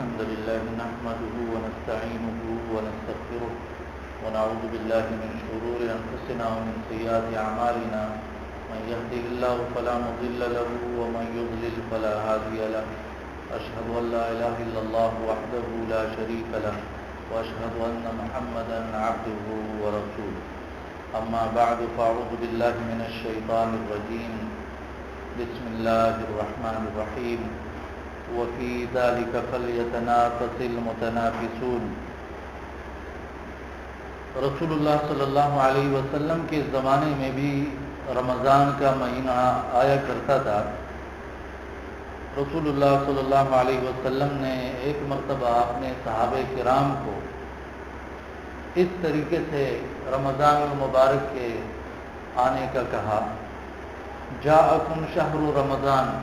الحمد لله نحمده ونستعينه ونستغفره ونعوذ بالله من شرور أنفسنا ومن سيئات أعمالنا من يهده الله فلا مضل له ومن يضلل فلا هادي له أشهد أن لا إله إلا الله وحده لا شريك له وأشهد أن محمدا عبده ورسوله أما بعد فأعوذ بالله من الشيطان الرجيم بسم الله الرحمن الرحيم وفي ذلك فليتنافس المتنافسون۔ رسول اللہ صلی اللہ علیہ وسلم کے زمانے میں بھی رمضان کا مہینہ آیا کرتا تھا۔ رسول اللہ صلی اللہ علیہ وسلم نے ایک مرتبہ اپنے صحابہ کرام کو اس طریقے سے رمضان المبارک کے آنے کا کہا، جاءکم شہر رمضان،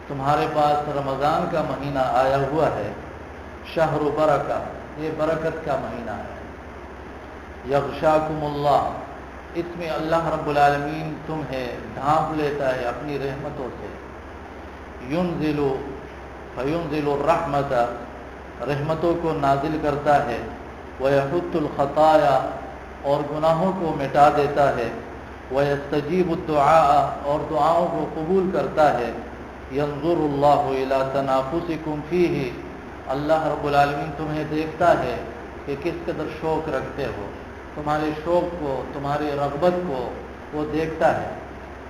تمہارے پاس رمضان کا مہینہ آیا ہوا ہے، شہر برکہ، یہ برکت کا مہینہ ہے، یغشاکم اللہ، اس میں اللہ رب العالمین تمہیں ڈھانپ لیتا ہے اپنی رحمتوں سے، ینزل فینزل الرحمت، رحمتوں کو نازل کرتا ہے، ویحط الخطایا، اور گناہوں کو مٹا دیتا ہے، ویستجیب الدعاء، اور دعاؤں کو قبول کرتا ہے، ینظر اللہ الی تنافسکم فیہ، اللہ رب العالمین تمہیں دیکھتا ہے کہ کس قدر شوق رکھتے ہو، تمہارے شوق کو، تمہاری رغبت کو وہ دیکھتا ہے،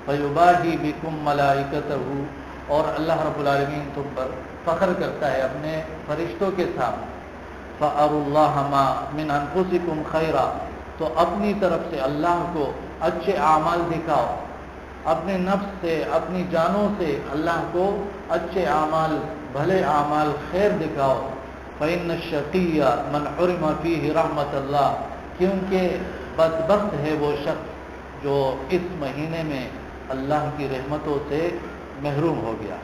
فیباہی بکم ملائکتہ، اور اللہ رب العالمین تم پر فخر کرتا ہے اپنے فرشتوں کے سامنے، فَأَرُوا اللَّهَ مَا مِنْ أَنفُسِكُمْ خَيْرًا، تو اپنی طرف سے اللہ کو اچھے اعمال دکھاؤ، اپنے نفس سے، اپنی جانوں سے اللہ کو اچھے اعمال، بھلے اعمال، خیر دکھاؤ، فَإِنَّ الشَّقِيَّ مَنْ حُرِمَ فِيهِ رَحْمَةَ اللَّهِ، کیونکہ بدبخت ہے وہ شخص جو اس مہینے میں اللہ کی رحمتوں سے محروم ہو گیا۔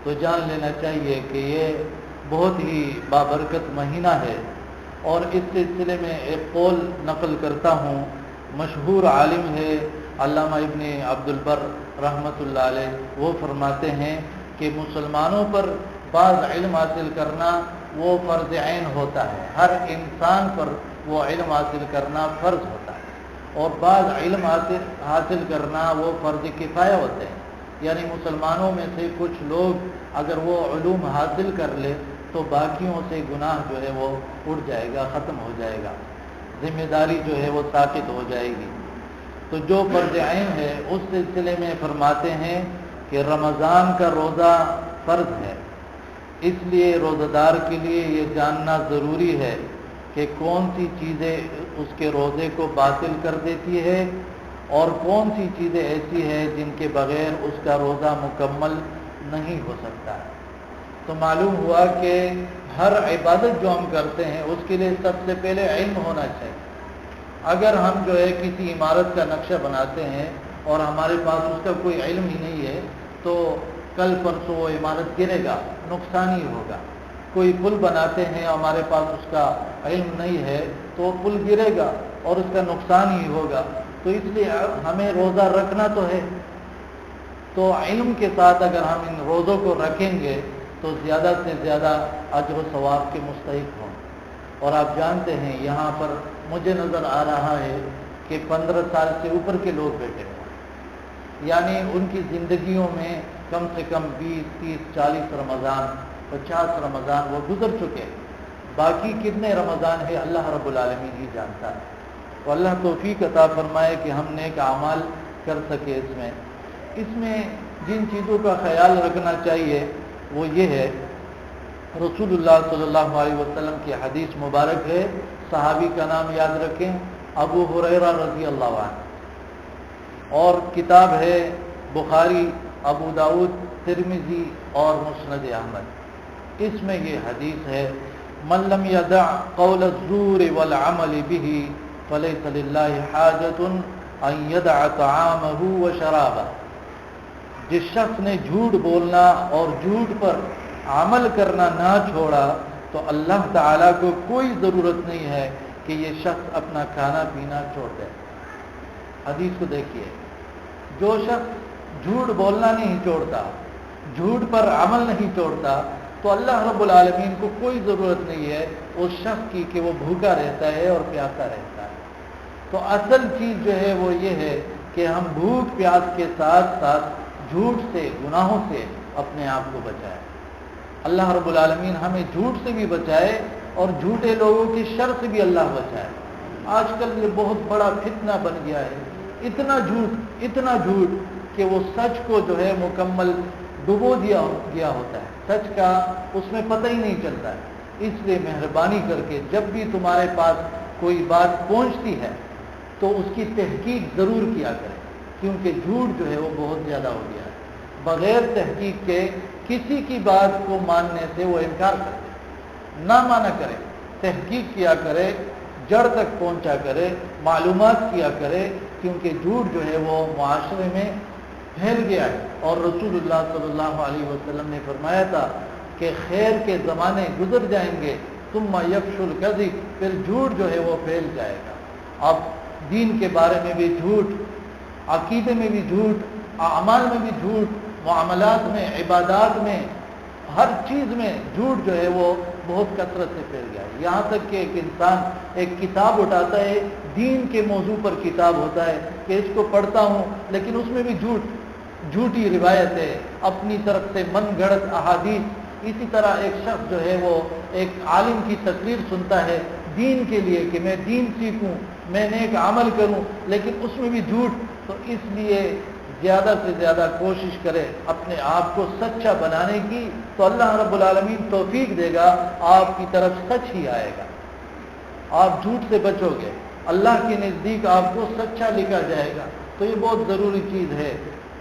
تو جان لینا چاہیے کہ یہ بہت ہی بابرکت مہینہ ہے، اور اس سلسلے میں ایک قول نقل کرتا ہوں، مشہور عالم ہے علامہ ابن عبد البر رحمۃ اللہ علیہ، وہ فرماتے ہیں کہ مسلمانوں پر بعض علم حاصل کرنا وہ فرض عین ہوتا ہے، ہر انسان پر وہ علم حاصل کرنا فرض ہوتا ہے، اور بعض علم حاصل کرنا وہ فرض کفایہ ہوتے ہیں، یعنی مسلمانوں میں سے کچھ لوگ اگر وہ علوم حاصل کر لے تو باقیوں سے گناہ جو ہے وہ اٹھ جائے گا، ختم ہو جائے گا، ذمہ داری جو ہے وہ ساقط ہو جائے گی۔ تو جو فرض عین ہے اس سلسلے میں فرماتے ہیں کہ رمضان کا روزہ فرض ہے، اس لیے روزہ دار کے لیے یہ جاننا ضروری ہے کہ کون سی چیزیں اس کے روزے کو باطل کر دیتی ہے، اور کون سی چیزیں ایسی ہیں جن کے بغیر اس کا روزہ مکمل نہیں ہو سکتا۔ تو معلوم ہوا کہ ہر عبادت جو ہم کرتے ہیں اس کے لیے سب سے پہلے علم ہونا چاہیے۔ اگر ہم جو ہے کسی عمارت کا نقشہ بناتے ہیں اور ہمارے پاس اس کا کوئی علم ہی نہیں ہے تو کل پرسوں وہ عمارت گرے گا، نقصان ہی ہوگا۔ کوئی پل بناتے ہیں، ہمارے پاس اس کا علم نہیں ہے تو وہ پل گرے گا اور اس کا نقصان ہی ہوگا۔ تو اس لیے ہمیں روزہ رکھنا تو ہے، تو علم کے ساتھ اگر ہم ان روزوں کو رکھیں گے تو زیادہ سے زیادہ اجر و ثواب کے مستحق ہوں۔ اور آپ جانتے ہیں یہاں پر مجھے نظر آ رہا ہے کہ 15 سال سے اوپر کے لوگ بیٹھے ہیں، یعنی ان کی زندگیوں میں کم سے کم 20، 30، 40 رمضان، 50 رمضان وہ گزر چکے ہیں، باقی کتنے رمضان ہے اللہ رب العالمین ہی جانتا ہے۔ تو اللہ توفیق عطا فرمائے کہ ہم نیک اعمال کر سکے۔ اس میں جن چیزوں کا خیال رکھنا چاہیے وہ یہ ہے، رسول اللہ صلی اللہ علیہ وسلم کی حدیث مبارک ہے، صحابی کا نام یاد رکھیں، ابو ہریرہ رضی اللہ عنہ، اور کتاب ہے بخاری، ابو داؤد، ترمذی اور مسند احمد۔ اس میں یہ حدیث ہے، من لم یدع قول الزور والعمل به فلیس للہ حاجۃ ان یدع طعامہ وشرابہ، جس شخص نے جھوٹ بولنا اور جھوٹ پر عمل کرنا نہ چھوڑا تو اللہ تعالیٰ کو کوئی ضرورت نہیں ہے کہ یہ شخص اپنا کھانا پینا چھوڑ دے۔ حدیث کو دیکھیے، جو شخص جھوٹ بولنا نہیں چھوڑتا جھوٹ پر عمل نہیں توڑتا، تو اللہ رب العالمین کو کوئی ضرورت نہیں ہے اس شخص کی کہ وہ بھوکا رہتا ہے اور پیاسا رہتا ہے۔ تو اصل چیز جو ہے وہ یہ ہے کہ ہم بھوک پیاس کے ساتھ ساتھ جھوٹ سے، گناہوں سے اپنے آپ کو بچائیں۔ اللہ رب العالمین ہمیں جھوٹ سے بھی بچائے اور جھوٹے لوگوں کی شر سے بھی اللہ بچائے۔ آج کل یہ بہت بڑا فتنہ بن گیا ہے، اتنا جھوٹ کہ وہ سچ کو جو ہے مکمل ڈبو دیا گیا ہوتا ہے، سچ کا اس میں پتہ ہی نہیں چلتا ہے۔ اس لیے مہربانی کر کے جب بھی تمہارے پاس کوئی بات پہنچتی ہے تو اس کی تحقیق ضرور کیا کریں، کیونکہ جھوٹ جو ہے وہ بہت زیادہ ہو گیا ہے۔ بغیر تحقیق کے کسی کی بات کو ماننے سے وہ انکار کرے، نہ مانا کرے، تحقیق کیا کرے، جڑ تک پہنچا کرے، معلومات کیا کرے، کیونکہ جھوٹ جو ہے وہ معاشرے میں پھیل گیا ہے۔ اور رسول اللہ صلی اللہ علیہ وسلم نے فرمایا تھا کہ خیر کے زمانے گزر جائیں گے، ثم یفشو الکذب، پھر جھوٹ جو ہے وہ پھیل جائے گا۔ اب دین کے بارے میں بھی جھوٹ، عقیدے میں بھی جھوٹ، اعمال میں بھی جھوٹ، معاملات میں، عبادات میں، ہر چیز میں جھوٹ جو ہے وہ بہت کثرت سے پھیل گیا ہے۔ یہاں تک کہ ایک انسان ایک کتاب اٹھاتا ہے، دین کے موضوع پر کتاب ہوتا ہے کہ اس کو پڑھتا ہوں، لیکن اس میں بھی جھوٹی روایت ہے، اپنی طرف سے من گھڑت احادیث۔ اسی طرح ایک شخص جو ہے وہ ایک عالم کی تقریر سنتا ہے دین کے لیے کہ میں دین سیکھوں، میں نیک عمل کروں، لیکن اس میں بھی جھوٹ۔ تو اس لیے زیادہ سے زیادہ کوشش کرے اپنے آپ کو سچا بنانے کی، تو اللہ رب العالمین توفیق دے گا، آپ کی طرف سچ ہی آئے گا، آپ جھوٹ سے بچو گے، اللہ کے نزدیک آپ کو سچا لکھا جائے گا۔ تو یہ بہت ضروری چیز ہے۔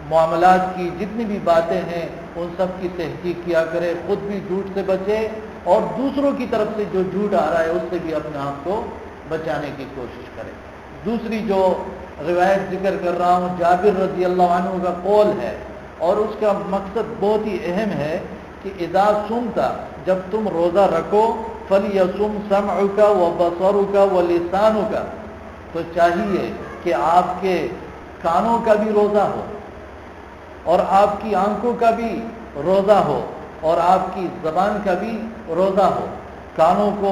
معاملات کی جتنی بھی باتیں ہیں ان سب کی تحقیق کیا کرے، خود بھی جھوٹ سے بچے اور دوسروں کی طرف سے جو جھوٹ آ رہا ہے اس سے بھی اپنے آپ کو بچانے کی کوشش کرے۔ دوسری جو روایت ذکر کر رہا ہوں جابر رضی اللہ عنہ کا قول ہے، اور اس کا مقصد بہت ہی اہم ہے کہ اذا صمت، جب تم روزہ رکھو، فلیصم سمعک وبصرک ولسانک، تو چاہیے کہ آپ کے کانوں کا بھی روزہ ہو اور آپ کی آنکھوں کا بھی روزہ ہو اور آپ کی زبان کا بھی روزہ ہو۔ کانوں کو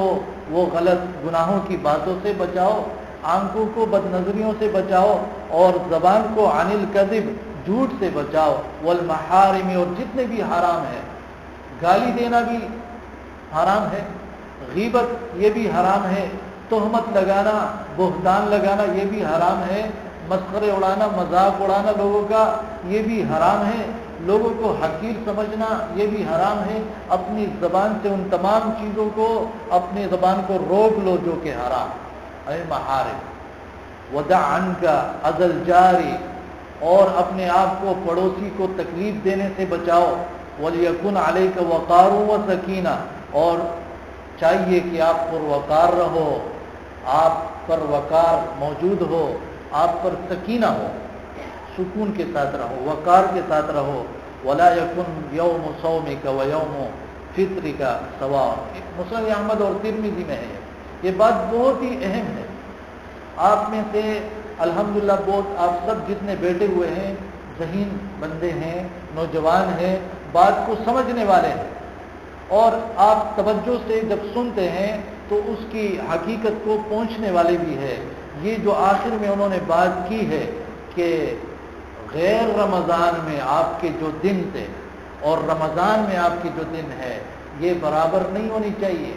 وہ غلط گناہوں کی باتوں سے بچاؤ، آنکھوں کو بد نظریوں سے بچاؤ، اور زبان کو عن الکذب، جھوٹ سے بچاؤ، والمحارم، اور جتنے بھی حرام ہے، گالی دینا بھی حرام ہے، غیبت یہ بھی حرام ہے، تہمت لگانا، بہتان لگانا یہ بھی حرام ہے، مسخرے اڑانا، مذاق اڑانا لوگوں کا یہ بھی حرام ہے، لوگوں کو حقیر سمجھنا یہ بھی حرام ہے۔ اپنی زبان سے ان تمام چیزوں کو، اپنی زبان کو روک لو جو کہ حرام ہے، محارم۔ ودع عنک اذى الجار، اور اپنے آپ کو پڑوسی کو تکلیف دینے سے بچاؤ، ولیکن علیک وقار وسکینہ، اور چاہیے کہ آپ پر وقار رہو، آپ پر وقار موجود ہو، آپ پر سکینہ ہو، سکون کے ساتھ رہو، وقار کے ساتھ رہو۔ ولا یکن یوم صومک و یوم فطرک سواء، مسند احمد اور ترمذی میں ہے۔ یہ بات بہت ہی اہم ہے۔ آپ میں سے الحمدللہ بہت، آپ سب جتنے بیٹھے ہوئے ہیں ذہین بندے ہیں، نوجوان ہیں، بات کو سمجھنے والے ہیں، اور آپ توجہ سے جب سنتے ہیں تو اس کی حقیقت کو پہنچنے والے بھی ہے۔ یہ جو آخر میں انہوں نے بات کی ہے کہ غیر رمضان میں آپ کے جو دن تھے اور رمضان میں آپ کے جو دن ہے یہ برابر نہیں ہونی چاہیے۔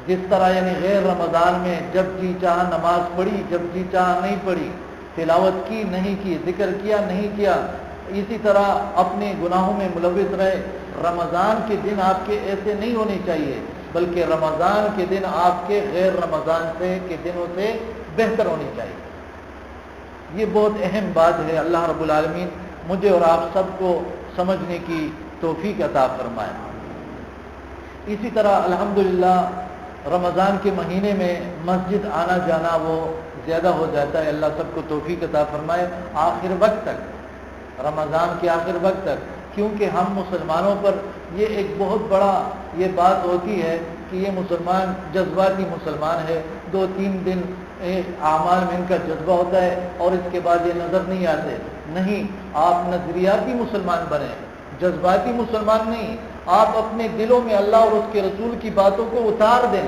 جس طرح یعنی غیر رمضان میں جب جی چاہا نماز پڑھی، جب جی چاہا نہیں پڑھی، تلاوت کی نہیں کی، ذکر کیا نہیں کیا، اسی طرح اپنے گناہوں میں ملوث رہے۔ رمضان کے دن آپ کے ایسے نہیں ہونے چاہیے، بلکہ رمضان کے دن آپ کے غیر رمضان کے دنوں سے بہتر ہونی چاہیے۔ یہ بہت اہم بات ہے۔ اللہ رب العالمین مجھے اور آپ سب کو سمجھنے کی توفیق عطا فرمائے۔ اسی طرح الحمدللہ رمضان کے مہینے میں مسجد آنا جانا وہ زیادہ ہو جاتا ہے، اللہ سب کو توفیق عطا فرمائے آخر وقت تک، رمضان کے آخر وقت تک، کیونکہ ہم مسلمانوں پر یہ ایک بہت بڑا یہ بات ہوتی ہے کہ یہ مسلمان جذباتی مسلمان ہے، 2-3 دن اعمال میں ان کا جذبہ ہوتا ہے اور اس کے بعد یہ نظر نہیں آتے۔ نہیں، آپ نظریاتی مسلمان بنیں، جذباتی مسلمان نہیں، آپ اپنے دلوں میں اللہ اور اس کے رسول کی باتوں کو اتار دیں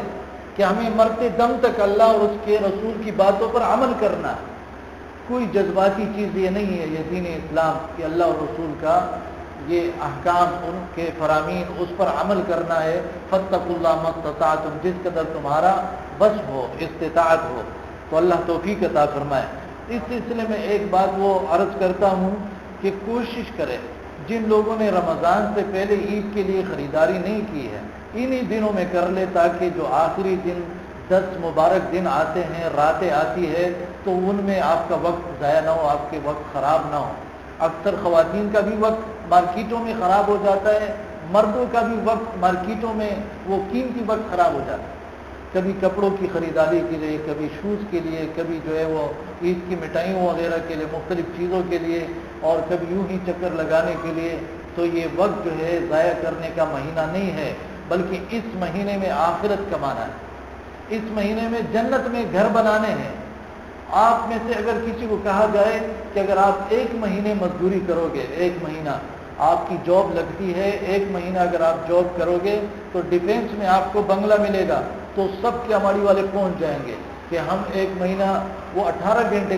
کہ ہمیں مرتے دم تک اللہ اور اس کے رسول کی باتوں پر عمل کرنا۔ کوئی جذباتی چیز یہ نہیں ہے یہ دین اسلام کہ اللہ اور رسول کا یہ احکام، ان کے فرامین، اس پر عمل کرنا ہے۔ فاتقوا اللہ ما استطعتم، جس قدر تمہارا بس ہو، استطاعت ہو، تو اللہ توفیق عطا فرمائے۔ اس سلسلے میں ایک بات وہ عرض کرتا ہوں کہ کوشش کرے جن لوگوں نے رمضان سے پہلے عید کے لیے خریداری نہیں کی ہے، انہی دنوں میں کر لے، تاکہ جو آخری دن 10 مبارک دن آتے ہیں، راتیں آتی ہے، تو ان میں آپ کا وقت ضائع نہ ہو، آپ کے وقت خراب نہ ہو۔ اکثر خواتین کا بھی وقت مارکیٹوں میں خراب ہو جاتا ہے، مردوں کا بھی وقت مارکیٹوں میں وہ قیمتی وقت خراب ہو جاتا ہے، کبھی کپڑوں کی خریداری کے لیے، کبھی شوز کے لیے، کبھی جو ہے وہ عید کی مٹھائیوں وغیرہ کے لیے، مختلف چیزوں کے لیے، اور کبھی یوں ہی چکر لگانے کے لیے۔ تو یہ وقت جو ہے ضائع کرنے کا مہینہ نہیں ہے، بلکہ اس مہینے میں آخرت کمانا ہے، اس مہینے میں جنت میں گھر بنانے ہیں۔ آپ میں سے اگر کسی کو کہا جائے کہ اگر آپ 1 مہینے مزدوری کرو گے، 1 مہینہ آپ کی جاب لگتی ہے، 1 مہینہ اگر آپ جاب کرو گے تو ڈیفینس میں آپ کو بنگلہ ملے گا، تو سب کے ہماری والے پہنچ جائیں گے کہ ہم 1 مہینہ، وہ 18 گھنٹے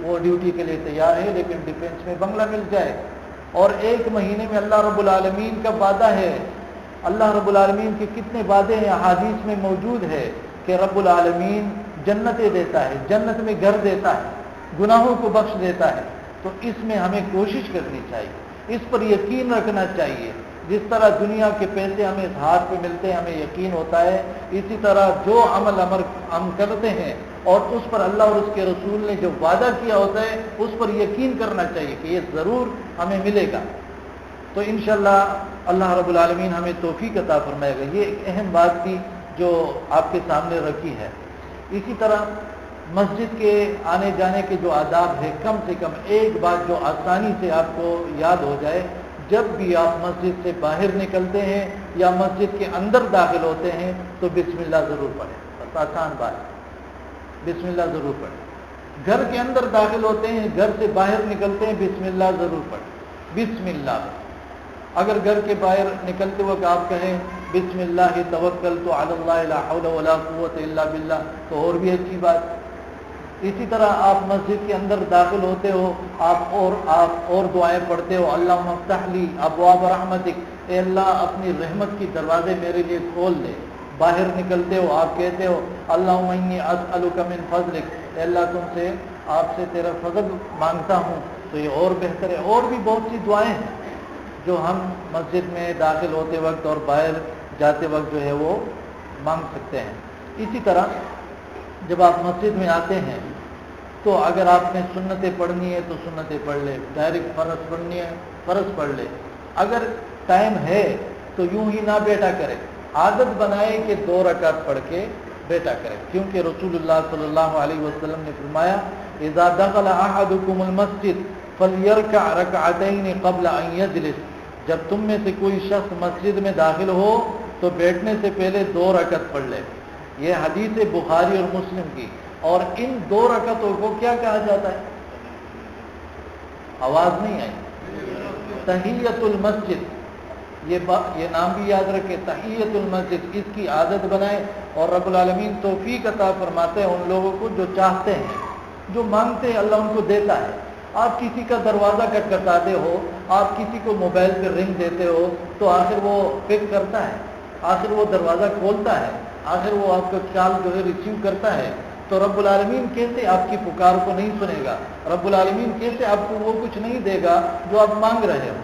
وہ ڈیوٹی کے لیے تیار ہے، لیکن ڈیفینس میں بنگلہ مل جائے۔ اور 1 مہینے میں اللہ رب العالمین کا وعدہ ہے، اللہ رب العالمین کے کتنے وعدے ہیں احادیث میں موجود ہے کہ رب العالمین جنتیں دیتا ہے، جنت میں گھر دیتا ہے، گناہوں کو بخش دیتا ہے۔ تو اس میں ہمیں کوشش کرنی چاہیے، اس پر یقین رکھنا چاہیے۔ جس طرح دنیا کے پیسے ہمیں ہاتھ پہ ملتے ہیں، ہمیں یقین ہوتا ہے، اسی طرح جو عمل ہم کرتے ہیں اور اس پر اللہ اور اس کے رسول نے جو وعدہ کیا ہوتا ہے، اس پر یقین کرنا چاہیے کہ یہ ضرور ہمیں ملے گا۔ تو انشاءاللہ اللہ رب العالمین ہمیں توفیق عطا فرمائے گا۔ یہ ایک اہم بات تھی جو آپ کے سامنے رکھی ہے۔ اسی طرح مسجد کے آنے جانے کے جو آداب ہے، کم سے کم ایک بات جو آسانی سے آپ کو یاد ہو جائے، جب بھی آپ مسجد سے باہر نکلتے ہیں یا مسجد کے اندر داخل ہوتے ہیں تو بسم اللہ ضرور پڑھیں۔ بس آسان بات، بسم اللہ ضرور پڑھیں۔ گھر کے اندر داخل ہوتے ہیں، گھر سے باہر نکلتے ہیں، بسم اللہ ضرور پڑھیں۔ بسم اللہ، اگر گھر کے باہر نکلتے وقت آپ کہیں بسم اللہ توکلت علی اللہ لا حول ولا قوت الا باللہ، تو اور بھی اچھی بات۔ اسی طرح آپ مسجد کے اندر داخل ہوتے ہو، آپ اور دعائیں پڑھتے ہو، اللہم افتح لی ابواب رحمتک، اے اللہ اپنی رحمت کی دروازے میرے لیے کھول دے۔ باہر نکلتے ہو آپ کہتے ہو اللہم انی اسألک من فضلک، اے اللہ آپ سے تیرا فضل مانگتا ہوں۔ تو یہ اور بہتر ہے۔ اور بھی بہت سی دعائیں ہیں جو ہم مسجد میں داخل ہوتے وقت اور باہر جاتے وقت جو ہے وہ مانگ سکتے ہیں۔ اسی طرح جب آپ مسجد میں آتے ہیں تو اگر آپ نے سنتیں پڑھنی ہے تو سنتیں پڑھ لے، ڈائریکٹ فرض پڑھنی ہے فرض پڑھ لے۔ اگر ٹائم ہے تو یوں ہی نہ بیٹھا کرے، عادت بنائے کہ 2 رکعت پڑھ کے بیٹھا کرے، کیونکہ رسول اللہ صلی اللہ علیہ وسلم نے فرمایا اذا دخل احدکم المسجد فلیرکع رکعتین قبل ان یجلس، جب تم میں سے کوئی شخص مسجد میں داخل ہو تو بیٹھنے سے پہلے 2 رکعت پڑھ لے۔ یہ حدیث بخاری اور مسلم کی۔ اور ان 2 رکعتوں کو کیا کہا جاتا ہے؟ آواز نہیں آئی؟ تحیۃ المسجد، یہ نام بھی یاد رکھے، تحیۃ المسجد، اس کی عادت بنائے۔ اور رب العالمین توفیق عطا فرماتے ہیں ان لوگوں کو جو چاہتے ہیں، جو مانگتے ہیں، اللہ ان کو دیتا ہے۔ آپ کسی کا دروازہ کھٹکھٹاتے ہو، آپ کسی کو موبائل پہ رنگ دیتے ہو، تو آخر وہ پک کرتا ہے، آخر وہ دروازہ کھولتا ہے، آخر وہ آپ کا خیال جو ہے ریسیو کرتا ہے۔ تو رب العالمین کیسے آپ کی پکار کو نہیں سنے گا؟ رب العالمین کیسے آپ کو وہ کچھ نہیں دے گا جو آپ مانگ رہے ہو؟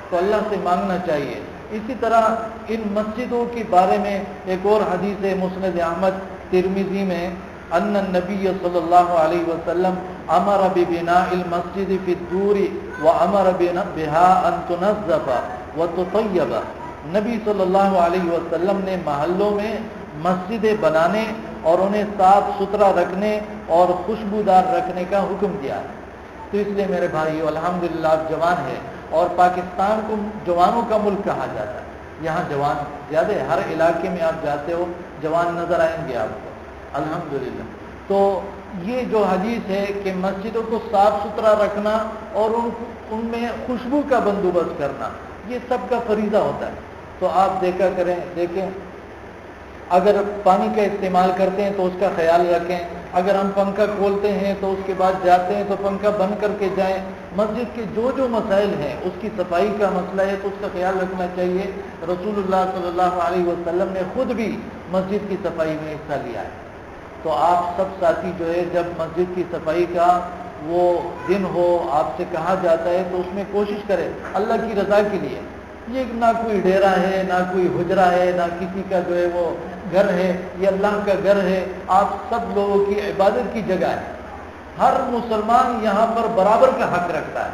تو اللہ سے مانگنا چاہیے۔ اسی طرح ان مسجدوں کے بارے میں ایک اور حدیث ہے مسند احمد ترمذی میں، ان النبی صلی اللہ علیہ وسلم امر ببناء المسجد فی الدور وامر بها ان تنظف وتطیب، نبی صلی اللہ علیہ وسلم نے محلوں میں مسجدیں بنانے اور انہیں صاف ستھرا رکھنے اور خوشبودار رکھنے کا حکم دیا ہے۔ تو اس لیے میرے بھائیو الحمدللہ آپ جوان ہیں، اور پاکستان کو جوانوں کا ملک کہا جاتا ہے۔ یہاں جوان زیادہ ہے، ہر علاقے میں آپ جاتے ہو جوان نظر آئیں گے آپ کو الحمدللہ۔ تو یہ جو حدیث ہے کہ مسجدوں کو صاف ستھرا رکھنا اور ان میں خوشبو کا بندوبست کرنا، یہ سب کا فریضہ ہوتا ہے۔ تو آپ دیکھیں اگر پانی کا استعمال کرتے ہیں تو اس کا خیال رکھیں، اگر ہم پنکھا کھولتے ہیں تو اس کے بعد جاتے ہیں تو پنکھا بند کر کے جائیں۔ مسجد کے جو مسائل ہیں اس کی صفائی کا مسئلہ ہے تو اس کا خیال رکھنا چاہیے۔ رسول اللہ صلی اللہ علیہ وسلم نے خود بھی مسجد کی صفائی میں حصہ لیا ہے۔ تو آپ سب ساتھی جو ہے جب مسجد کی صفائی کا وہ دن ہو آپ سے کہا جاتا ہے تو اس میں کوشش کریں اللہ کی رضا کے لیے۔ یہ نہ کوئی ڈیرا ہے، نہ کوئی حجرہ ہے، نہ کسی کا جو ہے وہ گھر ہے، یہ اللہ کا گھر ہے، آپ سب لوگوں کی عبادت کی جگہ ہے۔ ہر مسلمان یہاں پر برابر کا حق رکھتا ہے،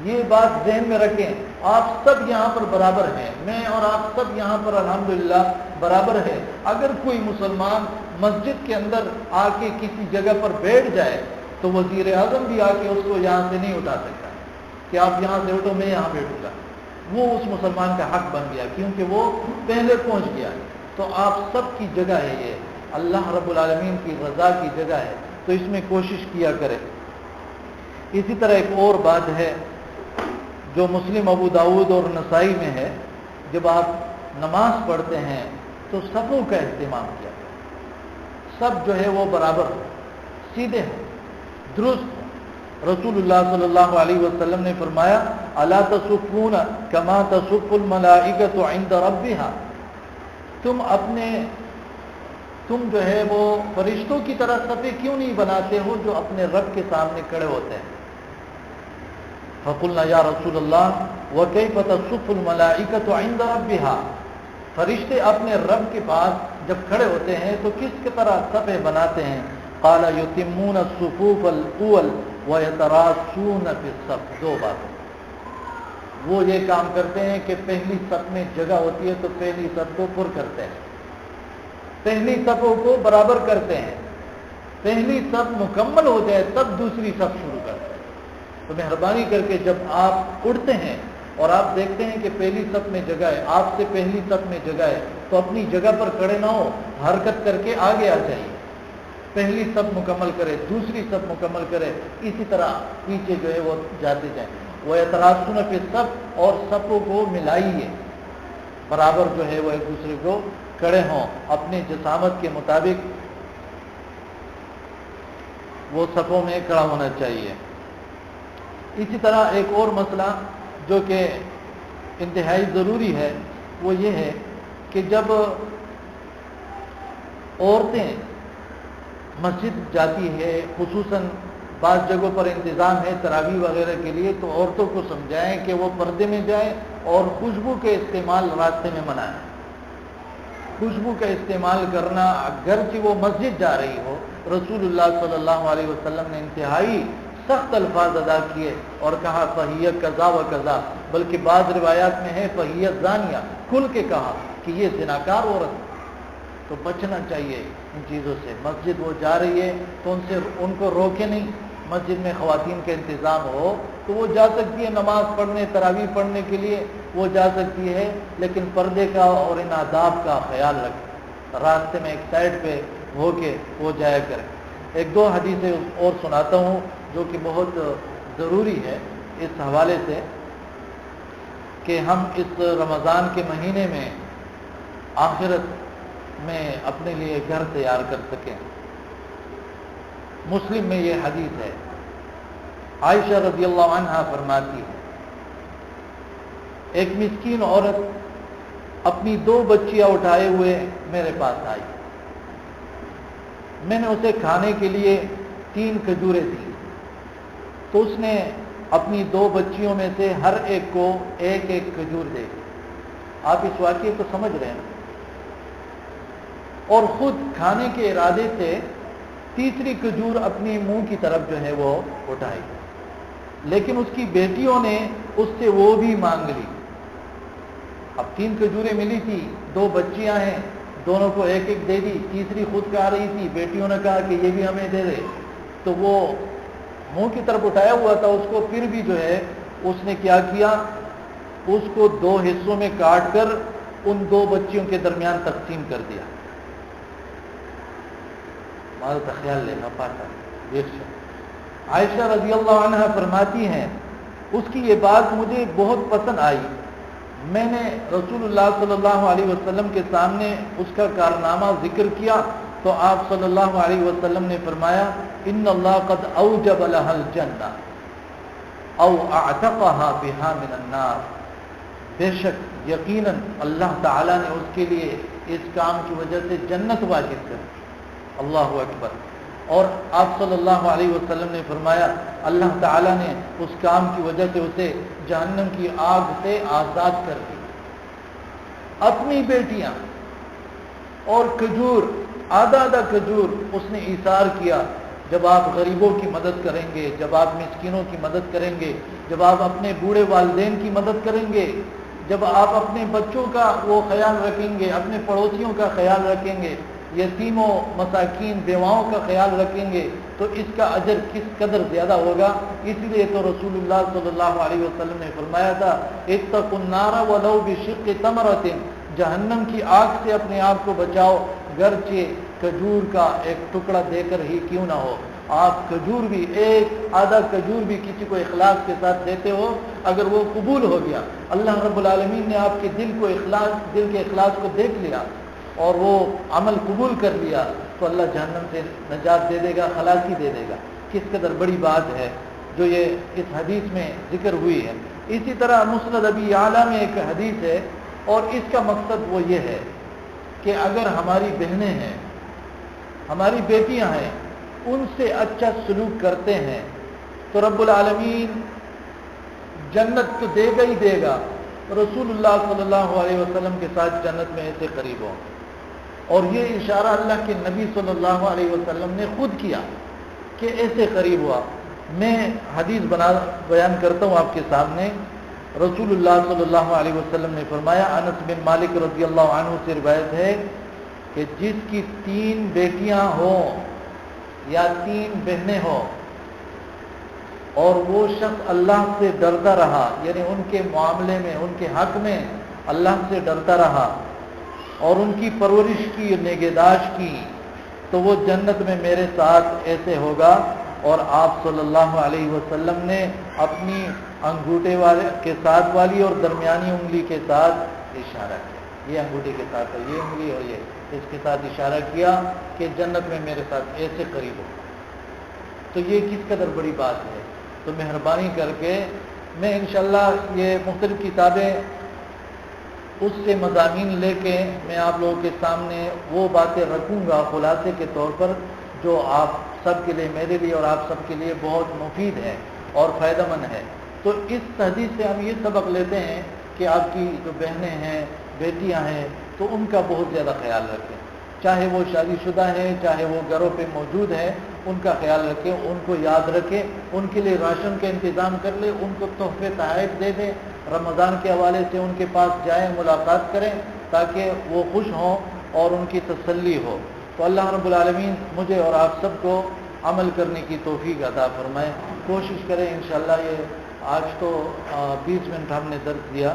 یہ بات ذہن میں رکھیں۔ آپ سب یہاں پر برابر ہیں، میں اور آپ سب یہاں پر الحمدللہ برابر ہیں۔ اگر کوئی مسلمان مسجد کے اندر آ کے کسی جگہ پر بیٹھ جائے تو وزیر اعظم بھی آ کے اس کو یہاں سے نہیں اٹھا سکتا کہ آپ یہاں سے اٹھو میں یہاں بیٹھوں گا، وہ اس مسلمان کا حق بن گیا کیونکہ وہ پہلے پہنچ گیا۔ تو آپ سب کی جگہ ہے، یہ اللہ رب العالمین کی رضا کی جگہ ہے، تو اس میں کوشش کیا کریں۔ اسی طرح ایک اور بات ہے جو مسلم ابو داؤد اور نسائی میں ہے، جب آپ نماز پڑھتے ہیں تو صفوں کا اہتمام کیا کریں، سب جو ہے وہ برابر ہو، سیدھے ہو، درست ہو۔ رسول اللہ صلی اللہ علیہ وسلم نے فرمایا الا تصفون کما تصف الملائکۃ عند ربها، تم جو ہے وہ فرشتوں کی طرح صفیں کیوں نہیں بناتے ہو جو اپنے رب کے سامنے کھڑے ہوتے ہیں؟ فقلنا یا رسول اللہ وکیف تصف الملائکۃ عند ربها، فرشتے اپنے رب کے پاس جب کھڑے ہوتے ہیں تو کس کی طرح صفیں بناتے ہیں؟ قال یتمون الصفوف الاول ویتراصون فی الصف، دو باتیں، وہ یہ کام کرتے ہیں کہ پہلی صف میں جگہ ہوتی ہے تو پہلی صف کو پر کرتے ہیں، پہلی صفوں کو برابر کرتے ہیں، پہلی صف مکمل ہو جائے تب دوسری صف شروع کرتے ہیں۔ تو مہربانی کر کے جب آپ اٹھتے ہیں اور آپ دیکھتے ہیں کہ پہلی صف میں جگہ ہے، آپ سے پہلی صف میں جگہ ہے، تو اپنی جگہ پر کھڑے نہ ہو، حرکت کر کے آگے آ جائیے، پہلی صف مکمل کرے، دوسری صف مکمل کرے، اسی طرح پیچھے جو ہے وہ جاتے جائیں۔ وہ اعتراض فی الصف، اور صفوں کو ملائیے، برابر جو ہے وہ ایک دوسرے کو کھڑے ہوں، اپنے جسامت کے مطابق وہ صفوں میں کھڑا ہونا چاہیے۔ اسی طرح ایک اور مسئلہ جو کہ انتہائی ضروری ہے وہ یہ ہے کہ جب عورتیں مسجد جاتی ہے، خصوصاً بعض جگہوں پر انتظام ہے تراویح وغیرہ کے لیے، تو عورتوں کو سمجھائیں کہ وہ پردے میں جائیں اور خوشبو کے استعمال راستے میں منع ہے۔ خوشبو کا استعمال کرنا اگرچہ وہ مسجد جا رہی ہو، رسول اللہ صلی اللہ علیہ وسلم نے انتہائی سخت الفاظ ادا کیے اور کہا فہیہ قضا و قضا، بلکہ بعض روایات میں ہے فہیہ زانیہ، کھل کے کہا کہ یہ زناکار عورت ہے۔ تو بچنا چاہیے ان چیزوں سے۔ مسجد وہ جا رہی ہے تو ان کو روکے نہیں، مسجد میں خواتین کا انتظام ہو تو وہ جا سکتی ہے نماز پڑھنے، تراویح پڑھنے کے لیے وہ جا سکتی ہے، لیکن پردے کا اور ان آداب کا خیال رکھیں، راستے میں ایک سائڈ پہ ہو کے وہ جایا کریں۔ ایک دو حدیثیں اور سناتا ہوں جو کہ بہت ضروری ہے اس حوالے سے کہ ہم اس رمضان کے مہینے میں آخرت میں اپنے لیے گھر تیار کر سکیں۔ مسلم میں یہ حدیث ہے، عائشہ رضی اللہ عنہا فرماتی ہے ایک مسکین عورت اپنی 2 بچیاں اٹھائے ہوئے میرے پاس آئی، میں نے اسے کھانے کے لیے 3 کھجوریں دی، تو اس نے اپنی 2 بچیوں میں سے ہر ایک کو ایک ایک کھجور دے دی۔ آپ اس واقعے کو سمجھ رہے ہیں، اور خود کھانے کے ارادے سے تیسری کھجور اپنی منہ کی طرف جو ہے وہ اٹھائی، لیکن اس کی بیٹیوں نے اس سے وہ بھی مانگ لی۔ اب 3 کھجوریں ملی تھی، 2 بچیاں ہیں، دونوں کو ایک ایک دے دی، تیسری خود کھا رہی تھی، بیٹیوں نے کہا کہ یہ بھی ہمیں دے دے، تو وہ منہ کی طرف اٹھایا ہوا تھا، اس کو پھر بھی جو ہے اس نے کیا کیا، اس کو 2 حصوں میں کاٹ کر ان 2 بچیوں کے درمیان تقسیم کر دیا۔ ہمارا خیال لینا پاتا۔ عائشہ رضی اللہ عنہ فرماتی ہیں اس کی یہ بات مجھے بہت پسند آئی، میں نے رسول اللہ صلی اللہ علیہ وسلم کے سامنے اس کا کارنامہ ذکر کیا تو آپ صلی اللہ علیہ وسلم نے فرمایا ان اللہ قد اوجب لها الجنہ او اعتقها بها من النار، بے شک یقیناً اللہ تعالیٰ نے اس کے لیے اس کام کی وجہ سے جنت واجب کر دی۔ اللہ اکبر۔ اور آپ صلی اللہ علیہ وسلم نے فرمایا اللہ تعالیٰ نے اس کام کی وجہ سے اسے جہنم کی آگ سے آزاد کر دی۔ اپنی بیٹیاں اور کھجور، آدھا کھجور اس نے ایثار کیا۔ جب آپ غریبوں کی مدد کریں گے، جب آپ مسکینوں کی مدد کریں گے، جب آپ اپنے بوڑھے والدین کی مدد کریں گے، جب آپ اپنے بچوں کا وہ خیال رکھیں گے، اپنے پڑوسیوں کا خیال رکھیں گے، یتیموں، مساکین، بیواؤں کا خیال رکھیں گے، تو اس کا اجر کس قدر زیادہ ہوگا۔ اسی لیے تو رسول اللہ صلی اللہ علیہ وسلم نے فرمایا تھا اتقوا النار ولو بشق تمرۃ، جہنم کی آگ سے اپنے آپ کو بچاؤ گرچہ کھجور کا ایک ٹکڑا دے کر ہی کیوں نہ ہو۔ آپ کھجور بھی، ایک آدھا کھجور بھی کسی کو اخلاص کے ساتھ دیتے ہو، اگر وہ قبول ہو گیا، اللہ رب العالمین نے آپ کے دل کے اخلاص کو دیکھ لیا اور وہ عمل قبول کر لیا، تو اللہ جہنم سے نجات دے دے گا، خلاصی دے دے گا۔ کس قدر بڑی بات ہے جو یہ اس حدیث میں ذکر ہوئی ہے۔ اسی طرح مسند ابی اعلیٰ میں ایک حدیث ہے اور اس کا مقصد وہ یہ ہے کہ اگر ہماری بہنیں ہیں، ہماری بیٹیاں ہیں، ان سے اچھا سلوک کرتے ہیں تو رب العالمین جنت تو دے گا ہی دے گا، رسول اللہ صلی اللہ علیہ وسلم کے ساتھ جنت میں ایسے قریب ہوں۔ اور یہ اشارہ اللہ کے نبی صلی اللہ علیہ وسلم نے خود کیا کہ ایسے قریب ہوا۔ میں حدیث بیان کرتا ہوں آپ کے سامنے۔ رسول اللہ صلی اللہ علیہ وسلم نے فرمایا، انس بن مالک رضی اللہ عنہ سے روایت ہے کہ جس کی 3 بیٹیاں ہوں یا 3 بہنیں ہوں اور وہ شخص اللہ سے ڈرتا رہا، یعنی ان کے معاملے میں، ان کے حق میں اللہ سے ڈرتا رہا اور ان کی پرورش کی، نگہداشت کی، تو وہ جنت میں میرے ساتھ ایسے ہوگا۔ اور آپ صلی اللہ علیہ وسلم نے اپنی انگوٹھے والے کے ساتھ والی اور درمیانی انگلی کے ساتھ اشارہ کیا، یہ انگوٹھے کے ساتھ ہے، یہ انگلی اور یہ اس کے ساتھ اشارہ کیا کہ جنت میں میرے ساتھ ایسے قریب ہو۔ تو یہ کس قدر بڑی بات ہے۔ تو مہربانی کر کے میں انشاءاللہ یہ مختلف کتابیں اس سے مضامین لے کے میں آپ لوگوں کے سامنے وہ باتیں رکھوں گا خلاصے کے طور پر، جو آپ سب کے لیے، میرے لیے اور آپ سب کے لیے بہت مفید ہے اور فائدہ مند ہے۔ تو اس حدیث سے ہم یہ سبق لیتے ہیں کہ آپ کی جو بہنیں ہیں، بیٹیاں ہیں، تو ان کا بہت زیادہ خیال رکھیں، چاہے وہ شادی شدہ ہیں، چاہے وہ گھروں پہ موجود ہیں، ان کا خیال رکھیں، ان کو یاد رکھیں، ان کے لیے راشن کا انتظام کر لیں، ان کو تحفے تحائف دے دیں، رمضان کے حوالے سے ان کے پاس جائیں، ملاقات کریں تاکہ وہ خوش ہوں اور ان کی تسلی ہو۔ تو اللہ رب العالمین مجھے اور آپ سب کو عمل کرنے کی توفیق عطا فرمائے۔ کوشش کریں انشاءاللہ، یہ آج تو 20 منٹ ہم نے درس دیا،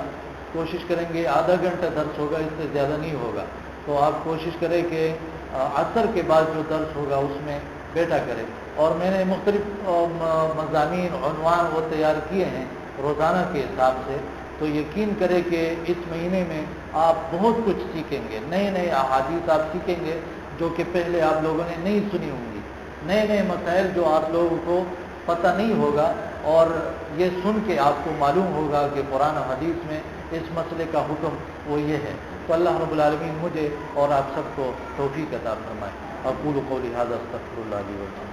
کوشش کریں گے آدھا گھنٹہ درس ہوگا، اس سے زیادہ نہیں ہوگا۔ تو آپ کوشش کریں کہ عصر کے بعد جو درس ہوگا اس میں بیٹھا کریں۔ اور میں نے مختلف مضامین، عنوان وہ تیار کیے ہیں روزانہ کے حساب سے، تو یقین کریں کہ اس مہینے میں آپ بہت کچھ سیکھیں گے، نئے نئے احادیث آپ سیکھیں گے جو کہ پہلے آپ لوگوں نے نہیں سنی ہوں گی، نئے نئے مسائل جو آپ لوگوں کو پتہ نہیں ہوگا، اور یہ سن کے آپ کو معلوم ہوگا کہ قرآن و حدیث میں اس مسئلے کا حکم وہ یہ ہے۔ تو اللہ رب العالمین مجھے اور آپ سب کو توفیق عطا فرمائے۔ اقول قولی ھذا استغفر اللہ لی ولکم۔